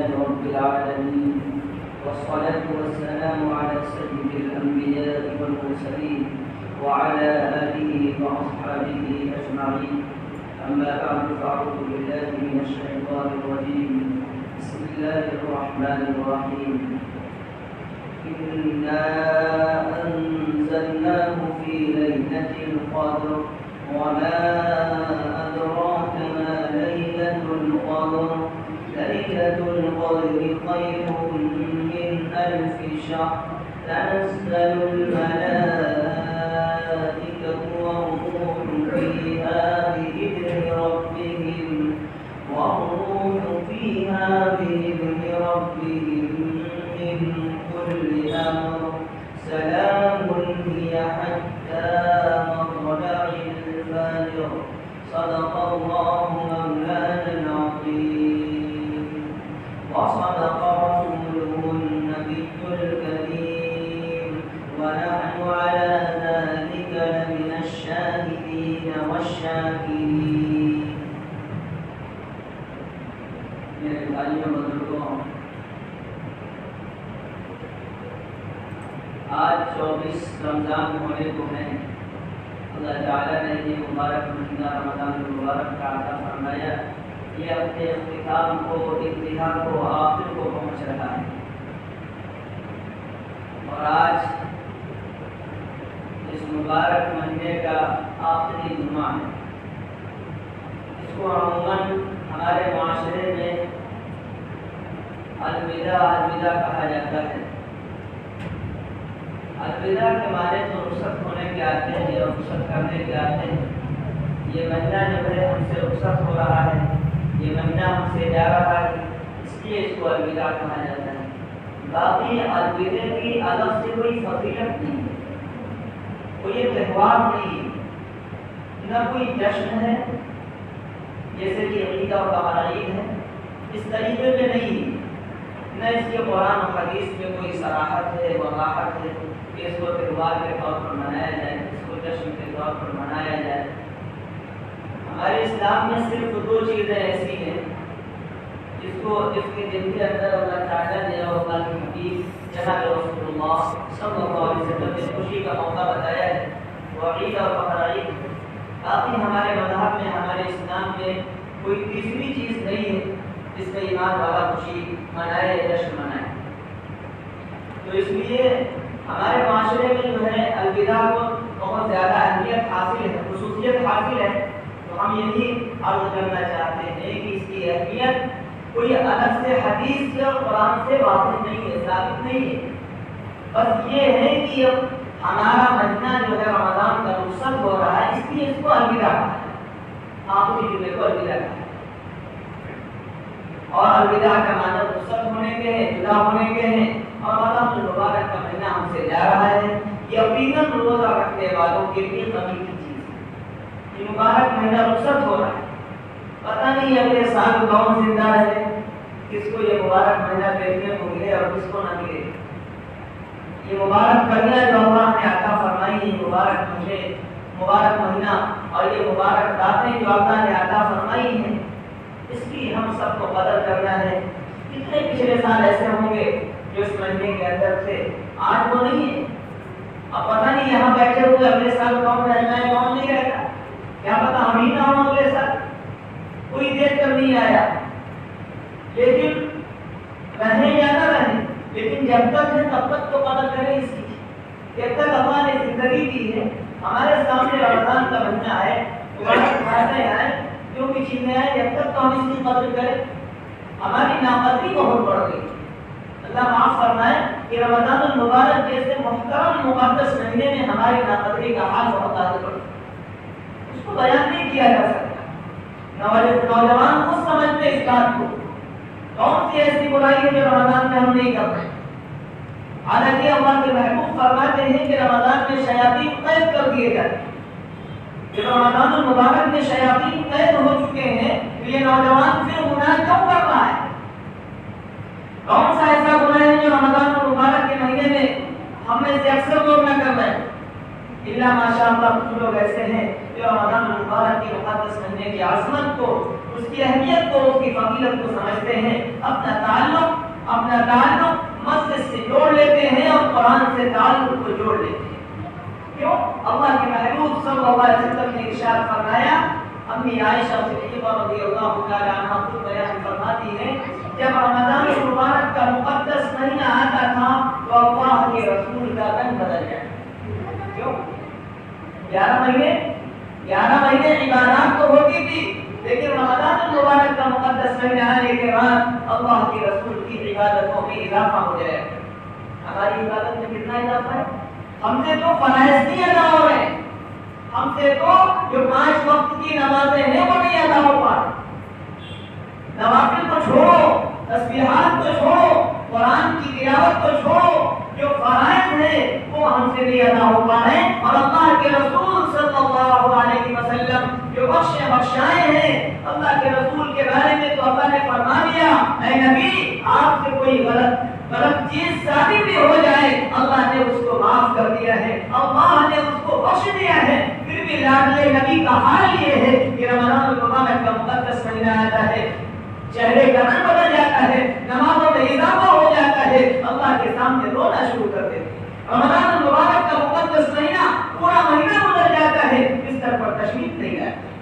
لله رب العالمين، والصلاة والسلام على سيد الأنبياء والمرسلين وعلى آله وأصحابه أجمعين. أما بعد فأعوذ بالله من الشيطان الرجيم. بسم الله الرحمن الرحيم. إنا أنزلناه في ليلة القدر وما أدراك ما ليلة القدر. ليلة القدر خير من 1000 شهر. تنزل الملائكة والروح فيها بإذن ربهم من كل أمر. سلام هي حتى مطلع الفجر. صدق الله مولانا العظيم وصدق رسوله النبي الكريم، ونحن على ذلك لمن الشاهدين والشاكرين. میرے بھائیوں بزرگوں، آج 24 رمضان ہونے کو ہے. اللہ تعالیٰ نے یہ مبارک مہینہ رمضان المبارک کا عطا فرمایا. یہ اپنے اختتام کو، انتہا کو، آخر کو پہنچ رہا ہے. اور آج اس مبارک مہینے کا آخری جمعہ ہے. اس کو عموماً ہمارے معاشرے میں الوداع کہا جاتا ہے. الوداع کے معنی تو رخصت ہونے کے آتے ہیں یا رخصت کرنے کے آتے ہیں. یہ مہینہ جو ہے ہم سے رخصت ہو رہا ہے، یہ مہینہ ہم سے جا رہا ہے، اس لیے اس کو الوداع کہا جاتا ہے. باقی الوداع کی الگ سے کوئی فضیلت نہیں ہے، کوئی تہوار نہیں ہے، نہ کوئی جشن ہے جیسے کہ عید اور بقرعید ہے. اس طریقے میں نہیں، نہ اس کے قرآن و حدیث میں کوئی صراحت ہے، وضاحت ہے کہ اس کو تہوار کے طور پر منایا جائے، اس کو جشن کے طور پر منایا جائے. ہمارے اسلام میں صرف 2 چیزیں ایسی ہیں جس کے دن کے اندر اللہ تعالیٰ نے اور اللہ کے حبیب جناب رسول اللہ صلی اللہ علیہ وسلم نے خوشی کا موقع بتایا ہے، وہ عید اور بقرعید. باقی ہمارے مذہب میں، ہمارے اسلام میں کوئی تیسری چیز نہیں ہے جس میں ایمان والا خوشی منائے، جشن منائے. تو اس لیے ہمارے معاشرے میں جو ہے الوداع کو بہت زیادہ اہمیت حاصل ہے، خصوصیت حاصل ہے. تو ہم یہی عرض کرنا چاہتے ہیں کہ اس کی اہمیت کوئی الگ سے حدیث یا قرآن سے واضح نہیں ہے، ثابت نہیں ہے. بس یہ ہے کہ اب ہمارا مہینہ جو ہے رمضان کا رخصت ہو رہا ہے، اس لیے اس کو الوداع کہا ہے. آخری جمعے کو الوداع کہا ہے. اور الوداع کا معنی رخصت ہونے کے ہیں، جدا ہونے کے ہیں. اور رمضان المبارک کا مہینہ ہم سے جا رہا ہے. یقیناً روزہ رکھنے والوں کے لیے غمی کی چیز ہے. یہ مبارک مہینہ رخصت ہو رہا ہے. پتہ نہیں اگلے سال کون زندہ رہے، کس کو یہ مبارک مہینہ دیکھنے کو ملے اور کس کو نہ ملے. یہ مبارک کلیاں جو اللہ نے عطا فرمائی، یہ مبارک مہینہ اور یہ مبارک راتیں جو اللہ نے عطا فرمائی ہیں، اس کی ہم سب کو قدر کرنا ہے. کتنے پچھلے سال ایسے ہوں گے جو اس مہینے کے اندر تھے، آج وہ نہیں ہے. اب پتہ نہیں یہاں بیٹھے ہوئے اگلے سال کون رہنا ہے، کون نہیں رہتا. کیا پتہ ہم ہی نہ ہوں اگلے سال، کوئی دیکھ کر نہیں آیا. لیکن رہیں یا نہ رہیں، لیکن جب تک ہے تب تک تو قدر کریں اس کی. جب تک اللہ نے زندگی دی ہے، ہمارے سامنے رمضان کا مہینہ ہے، باتیں آئیں، جو بھی چیزیں آئیں، جب تک تو ہم اس کی قدر کریں. ہماری ناقدری بہت بڑھ گئی. اللہ معاف فرمائے کہ رمضان المبارک جیسے محترم مقدس مہینے میں ہماری ناقدری کا حال بہت زیادہ بڑھ گیا. اس کو بیان نہیں کیا جا سکتا. نوجوان خود سمجھتے اس بات کو. کون سی ایسی برائی ہے جو رمضان میں ہم نہیں کر رہے؟ حالانکہ اللہ کے محبوب فرماتے ہیں کہ رمضان میں شیاطین قید کر دیے جاتے ہیں. جب رمضان المبارک میں شیاطین قید ہو چکے ہیں تو یہ نوجوان پھر گناہ کیوں کر رہا ہے؟ کون سا ایسا گناہ ہے جو رمضان المبارک کے مہینے میں ہم میں سے اکثر لوگ نہ کر رہے ہیں؟ اللہ ماشاء اللہ کچھ لوگ ایسے ہیں جو رمضان المبارک کے مقدس مہینے کی عظمت کو اس کی اہمیت کو، اس کی فضیلت کو سمجھتے ہیں، اپنا تعلق مسجد سے جوڑ لیتے ہیں اور قرآن سے تعلق کو جوڑ لیتے ہیں۔ کیوں؟ اللہ کے محبوب صلی اللہ علیہ وسلم نے ارشاد فرمایا، امی عائشہ صدیقہ رضی اللہ تعالی عنہا خود بیان فرماتی ہیں، جب رمضان المبارک کا مقدس مہینہ آتا تھا تو اللہ کے رسول کا رنگ بدل جاتا۔ کیوں؟ 11 مہینے عبادات تو ہوتی تھی، لیکن رمضان المبارک کا مقدس مہینہ آنے کے بعد اللہ کے رسول کی عبادتوں میں اضافہ ہو جائے۔ ہماری عبادت میں کتنا اضافہ ہے؟ ہم سے تو فرائض نہیں ادا ہو رہے، ہم سے تو جو 5 وقت کی نمازیں ہیں وہ نہیں ادا ہو پا رہی۔ نوافل کو چھوڑو، تسبیحات کو چھوڑو، قرآن کی تلاوت کو چھوڑو، جو فرائض ہیں وہ ہم سے نہیں ادا ہو پا رہے، اور اللہ کے رسول صلی اللہ علیہ وسلم جو بخشائے ہیں، اللہ کے رسول کے بارے میں تو اللہ نے فرما دیا، اے نبی آپ سے کوئی غلط چیز ثابت بھی ہو جائے اللہ نے اس کو معاف کر دیا ہے، اللہ نے اس کو بخش دیا ہے۔ پھر بھی لاڈلے نبی کا حال یہ ہے کہ رمضان المبارک کا مقدس مہینہ آتا ہے، چہرے کا رنگ بدل جاتا ہے، نمازوں میں اضافہ ہو جاتا ہے، اللہ کے سامنے رونا شروع کر دیتے ہیں۔ رمضان المبارک کا مقدس مہینہ پورا مہینہ گزر جاتا ہے، بستر پر تشریف نہیں لاتے۔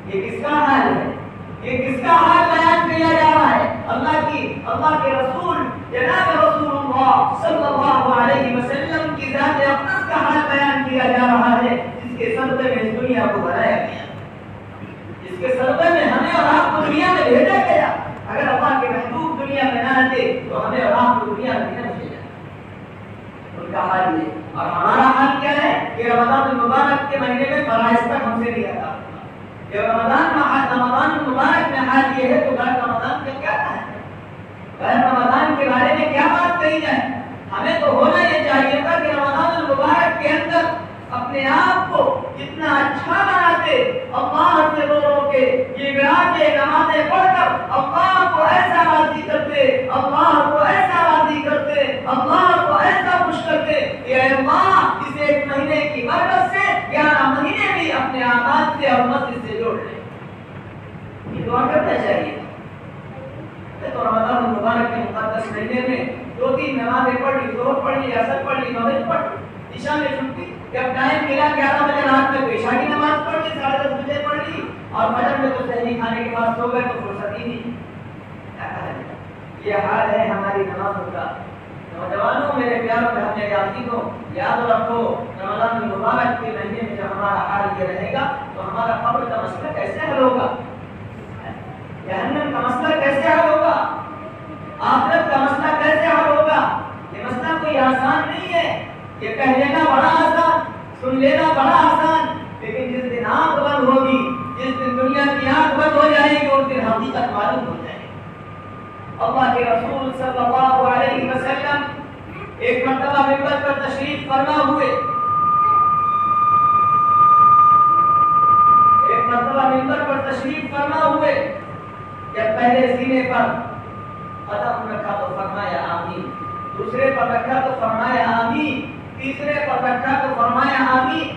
یہ کس کا حال ہے؟ یہ کس کا حال بیان کیا جا رہا ہے؟ اللہ کے رسول جناب رسول اللہ صلی اللہ علیہ وسلم کی ذات اقدس کا حال بیان کیا جا رہا ہے، جس کے صدقے میں اس دنیا کو بنایا گیا، جس کے صدقے میں ہمیں اور آپ کو دنیا میں بھیجا گیا۔ اگر اللہ کے محبوب دنیا میں نہ آتے تو ہمیں اور آپ کو دنیا میں نہ بھیجا۔ ان کا حال یہ، اور ہمارا حال کیا ہے کہ رمضان المبارک کے مہینے میں فرائض تک ہم سے نہیں ادا ہوتا۔ رمضان المبارک میں حال یہ ہے تو غیر رمضان کا کیا ہے؟ غیر رمضان کے بارے میں کیا بات کہی جائے؟ ہمیں تو ہونا یہ چاہیے تھا کہ رمضان المبارک کے اندر اپنے آپ کو جتنا اچھا بناتے، اللہ سے رو رو کے یہ نمازیں پڑھ کر اللہ کو ایسا راضی کرتے، اللہ کو ایسا راضی کرتے، اللہ کو ایسا خوش کرتے کہ اے اللہ اس ایک مہینے کی برکت سے 11 مہینے بھی اپنے اعمال سے اور مسجد سے جوڑ لیں۔ یہ دعا کرنا چاہیے۔ تو رمضان المبارک کے مقدس مہینے میں 2-3 نمازیں پڑھ لی، ظہر پڑھ لی، عصر پڑھ لی، مغرب پڑھ لی، عشاء میں چھٹی، جب ٹائم ملا 11 بجے رات میں تو عشاء کی نماز پڑھ لی، 10:30 بجے پڑھ لی، اور فجر میں تو سحری کھانے کے بعد سو گئے تو فرصت ہی نہیں۔ یہ حال ہے ہماری نمازوں کا۔ نوجوانوں میرے پیاروں بہنیں عزیزوں، یاد رکھو رمضان المبارک کے مہینے میں جب ہمارا حال یہ رہے گا تو ہمارا قبر کا مسئلہ کیسے حل ہوگا؟ جہنم کا مسئلہ کیسے حل ہوگا؟ آخرت کا مسئلہ کیسے حل ہوگا؟ یہ مسئلہ کوئی آسان نہیں ہے۔ یہ کہہ لینا بڑا آسان، سن لینا بڑا آسان، لیکن جس دن آنکھ بند ہوگی، جس دن دنیا کی آنکھ بند ہو جائے گی، اس دن حقیقت معلوم ہو جائے گی۔ اللہ کے رسول صلی اللہ علیہ وسلم ایک مرتبہ منبر پر تشریف فرما ہوئے، جب پہلے سینے پر قدم رکھا تو فرمایا آمین، دوسرے پر رکھا تو فرمایا آمین، تیسرے پر رکھا تو فرمایا آمین۔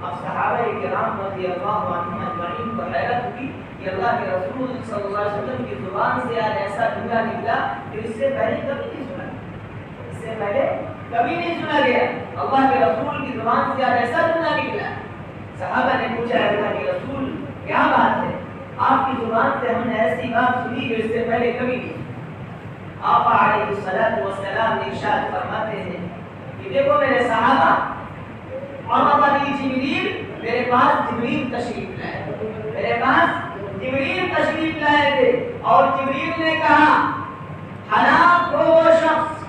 اب صحابہ کرام رضی اللہ عنہم اجمعین کو حیرت ہوئی کہ اللہ کے رسول صلی اللہ علیہ وسلم کی زبان سے آج ایسا جملہ نکلا کہ اس سے پہلے کبھی نہیں سنا، اس سے پہلے کبھی نہیں سنا گیا۔ اللہ کے رسول کی زبان سے آج ایسا جملہ نکلا۔ صحابہ نے پوچھا اللہ کے رسول کیا بات ہے؟ آپ کی زبان سے ہم نے ایسی بات سنی جو اس سے پہلے کبھی نہیں۔ آپ علیہ الصلوۃ والسلام ارشاد فرماتے ہیں کہ دیکھو میرے صحابہ، اور علی جبریل میرے پاس جبریل تشریف لائے، میرے پاس جبریل تشریف لائے تھے، اور جبریل نے کہا ہلاک ہو وہ شخص،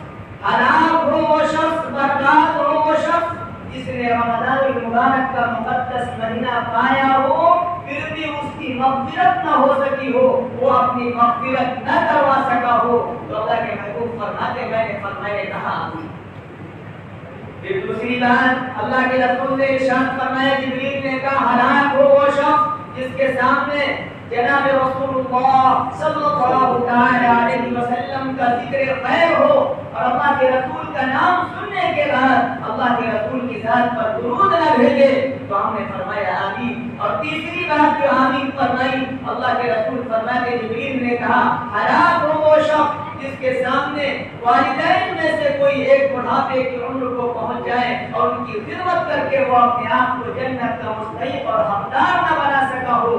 ہلاک ہو وہ شخص، برباد ہو وہ شخص جس نے رمضان المبارک کا مقدس مہینہ پایا ہو پھر بھی اس کی مغفرت نہ ہو سکی ہو، وہ اپنی مغفرت نہ کروا سکا ہو۔ تو اللہ کے محبوب فرماتے میں نے کہا آمین۔ پھر دوسری بات اللہ کے رسول نے ارشاد فرمایا، جبریل نے کہا ہلاک ہو وہ شخص جس کے سامنے جناب رسول اللہ صلی اللہ علیہ وسلم کا ذکر خیر ہو اور اللہ کے رسول کا نام سننے کے بعد اللہ کے رسول کی ذات پر درود نہ بھیجے۔ تو ہم نے فرمایا آمین، اور تیسری بات جو آمین فرمائی، اللہ کے رسول فرماتے جبریل نے کہا ہلاک ہو وہ شخص جس کے سامنے والدین میں سے کوئی ایک بڑھاپے کی عمر کو پہنچ جائے اور ان کی خدمت کر کے وہ اپنے آپ کو جنت کا مستحق اور حقدار نہ بنا سکا ہو،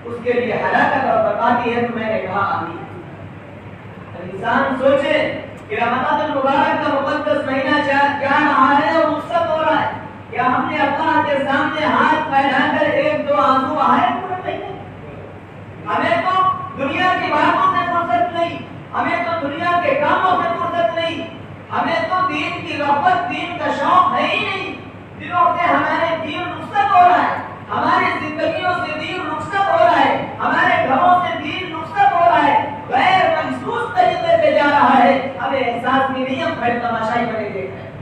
اس کے لیے ہلاکت اور بربادی ہے۔ تو میں نے کہا آمین۔ انسان سوچے کہ رمضان المبارک کا مقدس مہینہ جا رہا ہے اور رخصت ہو رہا ہے، کیا ہم نے اللہ کے سامنے ہاتھ پھیلا کر ایک دو آنسو بہائے پورے مہینے؟ ہمیں تو دنیا کی باتوں سے فرصت نہیں، ہمیں تو دنیا کے کاموں سے فرصت نہیں، ہمیں تو دین کی رغبت، دین کا شوق ہے ہی نہیں۔ دنوں سے ہمارے دین رخصت ہو رہا ہے، ہماری زندگیوں سے دین رخصت ہو رہا ہے، ہمارے گھروں سے دین رخصت ہو رہا ہے، غیر محسوس طریقے سے جا رہا ہے، ہمیں احساس بھی نہیں، ہم بھر تماشائی بنے دیکھ رہے ہیں۔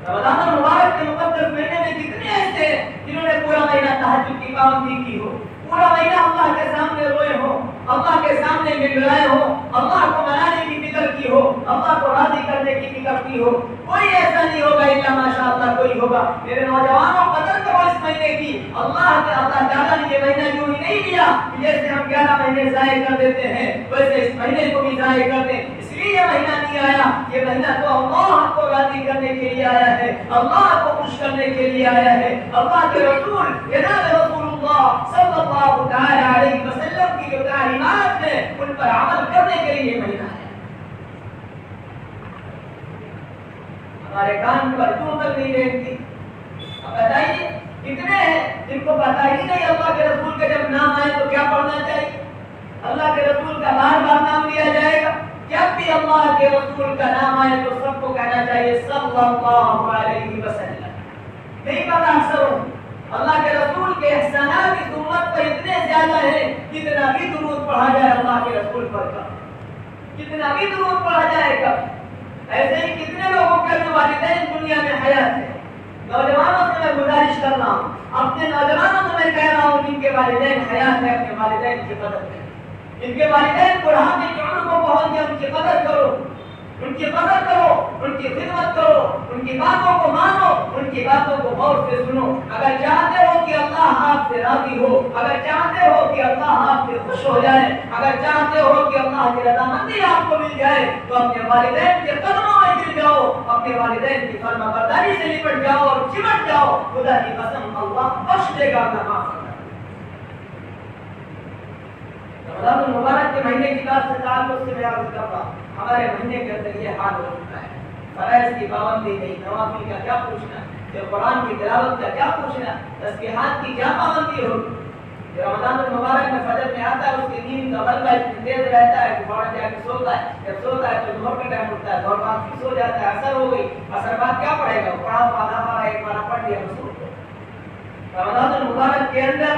رمضان المبارک کے مقدس مہینے میں کتنے ایسے ہیں جنہوں نے پورا مہینہ تہجد کی پابندی کی ہو، پورا مہینہ اللہ کے سامنے روئے ہو، اللہ کے سامنے گڑگڑائے ہو، اللہ کو منانے کی فکر کی ہو، اللہ کو راضی کرنے کی فکر کی ہو۔ کوئی ایسا نہیں ہوگا الا ماشاء اللہ کوئی ہوگا۔ میرے نوجوانوں قدر کرو اس مہینے کی۔ اللہ تعالیٰ نے یہ مہینہ یوں ہی نہیں دیا کہ جیسے ہم 11 مہینے ضائع کر دیتے ہیں ویسے اس مہینے کو بھی ضائع کر دیں، اس لیے یہ مہینہ نہیں آیا۔ یہ مہینہ تو اللہ کو راضی کرنے کے لیے آیا ہے، اللہ کو خوش کرنے کے لیے آیا ہے۔ اللہ کے رسول جناب رسول اللہ صلی اللہ تعالی علیہ وسلم کی جو تعلیمات ہیں ان پر عمل کرنے کے لیے یہ مہینہ ہے۔ ہمارے کان پر دور تک نہیں دیکھتی۔ اب بتائیے کتنے ہیں جن کو پتہ ہی نہیں اللہ کے رسول کے جب نام آئے تو کیا پڑھنا چاہیے؟ اللہ کے رسول کا بار بار نام لیا جائے گا، جب بھی اللہ کے رسول کا نام آئے تو سب کو کہنا چاہیے صلی اللہ علیہ وسلم۔ نہیں پتا اکثر اللہ کے رسول کے احسانات اس امت پر اتنے زیادہ ہیں، جتنا بھی درود پڑھا جائے اللہ کے رسول پر کا، جتنا بھی درود پڑھا جائے گا۔ ایسے ہی کتنے لوگوں کے والدین دنیا میں حیات ہیں۔ نوجوانوں سے میں گزارش کر رہا ہوں، اپنے نوجوانوں سے میں کہہ رہا ہوں جن کے والدین حیات ہیں اپنے والدین کی قدر کریں، جن کے والدین بڑھاپے کی عمر کو پہنچ گئے ان کی قدر کرو، ان کی قدر کرو، ان کی خدمت کرو، ان کی باتوں کو مانو، ان کی باتوں کو غور سے سنو۔ اگر چاہتے ہو کہ اللہ آپ سے راضی ہو، اگر چاہتے ہو کہ اللہ آپ سے خوش ہو جائے، اگر چاہتے ہو کہ اللہ کی رضامندی آپ کو مل جائے تو اپنے والدین کے قدموں میں گر جاؤ، اپنے والدین کی فرما برداری سے لپٹ جاؤ اور چمٹ جاؤ۔ خدا کی قسم اللہ بخش دے گا، اللہ معاف کرے گا۔ رمضان المبارک کے مہینے کی بات سے تعلق سے میں عرض کر رہا ہوں، ہمارے مہینے کے اندر یہ حال ہو چکا ہے، فرائض کی پابندی نہیں، نوافل کا کیا پوچھنا، جو قرآن کی تلاوت کا کیا پوچھنا، تسبیحات کی کیا پابندی ہوگی۔ رمضان المبارک میں فجر میں آتا ہے اس کی نیند کا غلبہ اتنی تیز رہتا ہے کہ فوراً جا کے سوتا ہے، جب سوتا ہے تو ظہر کا ٹائم اٹھتا ہے، ظہر بعد پھر سو جاتا ہے، عصر ہو گئی، عصر بعد کیا پڑھے گا، پڑھا آدھا پارا ایک پارا پڑھ لیا سو گیا۔ رمضان المبارک کے اندر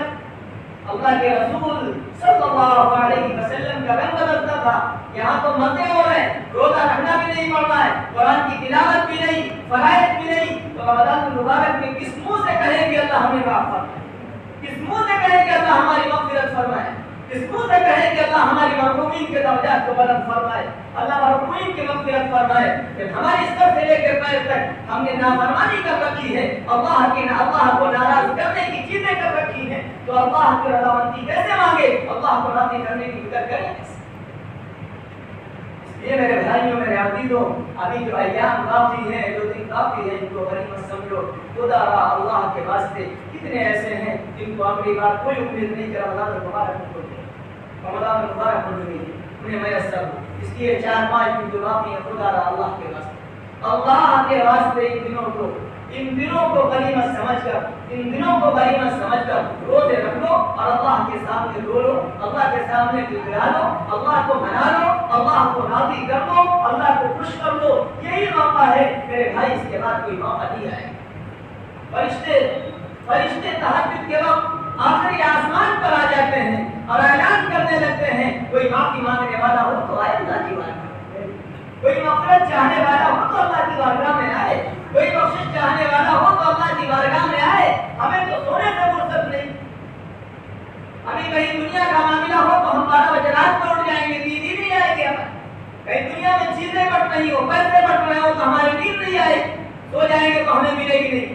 اللہ کے رسول صلی اللہ علیہ وسلم کا رنگ بدلتا تھا، یہاں تو مزے ہو رہے ہیں، روزہ رکھنا بھی نہیں پڑنا ہے، قرآن کی تلاوت بھی نہیں، فرائض بھی نہیں، تو رمضان المبارک میں کس منہ سے کہیں کہ اللہ ہمیں معاف فرمائے، کس منہ سے کہیں کہ اللہ ہماری مغفرت فرمائے، کس منہ سے کہیں کہ اللہ ہماری مرحومین کے درجات کو بلند فرمائے، اللہ مرحومین کی مغفرت فرمائے۔ کہ ہماری سر سے لے کے پیر تک ہم نے نافرمانی کر رکھی ہے، اللہ کو ناراض کرنے کی چیزیں کر رکھی ہیں، تو اللہ کی رضامندی کیسے مانگے، اللہ کو راضی کرنے کی فکر کریں کیسے؟ یہ میرے بھائیوں میرے عزیزوں، ابھی جو ایام باقی ہیں، جو دن باقی ہیں، ان کو غنیمت سمجھو۔ خدا را اللہ کے واسطے کتنے ایسے ہیں جن کو اگلی بار کوئی امید نہیں کہ رمضان المبارک کو رمضان المبارک کو انہیں میسر ہو، اس لیے 4-5 دن جو باقی ہیں خدا را اللہ کے واسطے ان دنوں کو غنیمت سمجھ کر روزے رکھ لو اور اللہ کے سامنے رو لو، اللہ کے سامنے گڑگڑا لو، اللہ کو منا لو، اللہ کو راضی کر لو، اللہ کو خوش کر لو۔ یہی موقع ہے میرے بھائی، اس کے بعد کوئی موقع نہیں آئے۔ فرشتے تہجد کے وقت آخری آسمان پر آ جاتے ہیں اور اعلان کرنے لگتے ہیں، کوئی معافی مانگنے والا ہو تو آئے اللہ کی بارگاہ میں، کوئی مغفرت چاہنے والا ہو تو اللہ کی بارگاہ میں آئے، کوئی بخشش چاہنے والا ہو تو اللہ کی بارگاہ میں آئے۔ ہمیں تو سونے سے فرصت نہیں، ابھی کہیں دنیا کا معاملہ ہو تو ہم 12 بجے رات کو اٹھ جائیں گے، نیند ہی نہیں آئے گی ہمیں۔ کہیں دنیا میں چیزیں بٹ رہی ہو، پیسے بٹ رہے ہو تو ہماری نیند نہیں آئے، سو جائیں گے تو ہمیں ملے گی نہیں،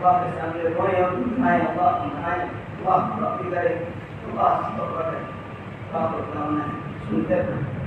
Allah sambil royong tunai Allah tunai Allah berfikir Allah berfikir Allah berkenan sunat